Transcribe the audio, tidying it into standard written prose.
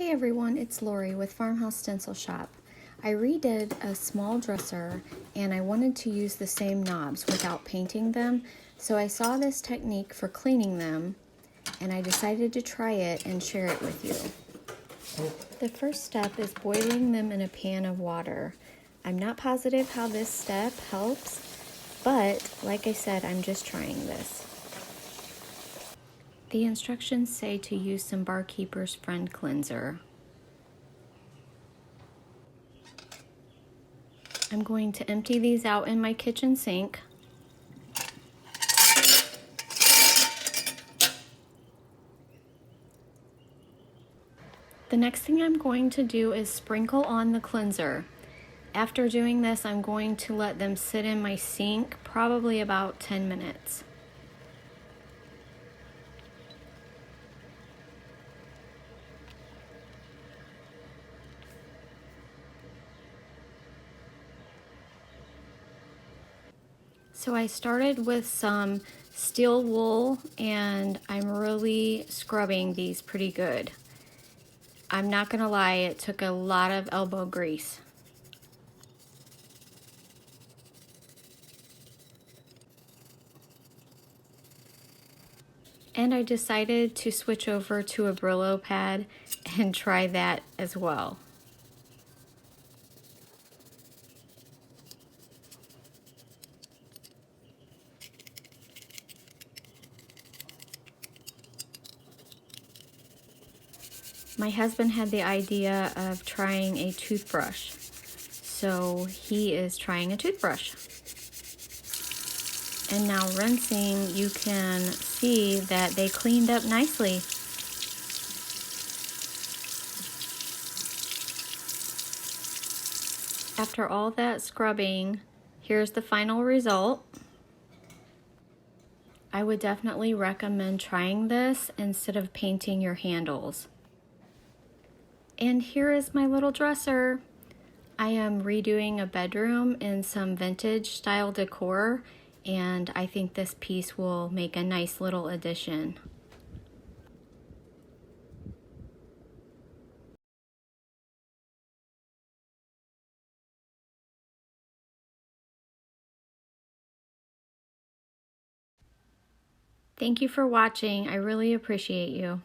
Hey everyone, it's Lori with Farmhouse Stencil Shop. I redid a small dresser and I wanted to use the same knobs without painting them, so I saw this technique for cleaning them and I decided to try it and share it with you. The first step is boiling them in a pan of water. I'm not positive how this step helps, but like I said, I'm just trying this. The instructions say to use some Barkeeper's Friend Cleanser. I'm going to empty these out in my kitchen sink. The next thing I'm going to do is sprinkle on the cleanser. After doing this, I'm going to let them sit in my sink probably about 10 minutes. So I started with some steel wool and I'm really scrubbing these pretty good. I'm not gonna lie, it took a lot of elbow grease. And I decided to switch over to a Brillo pad and try that as well. My husband had the idea of trying a toothbrush, so he is trying a toothbrush. And now rinsing, you can see that they cleaned up nicely. After all that scrubbing, here's the final result. I would definitely recommend trying this instead of painting your handles. And here is my little dresser. I am redoing a bedroom in some vintage style decor, and I think this piece will make a nice little addition. Thank you for watching. I really appreciate you.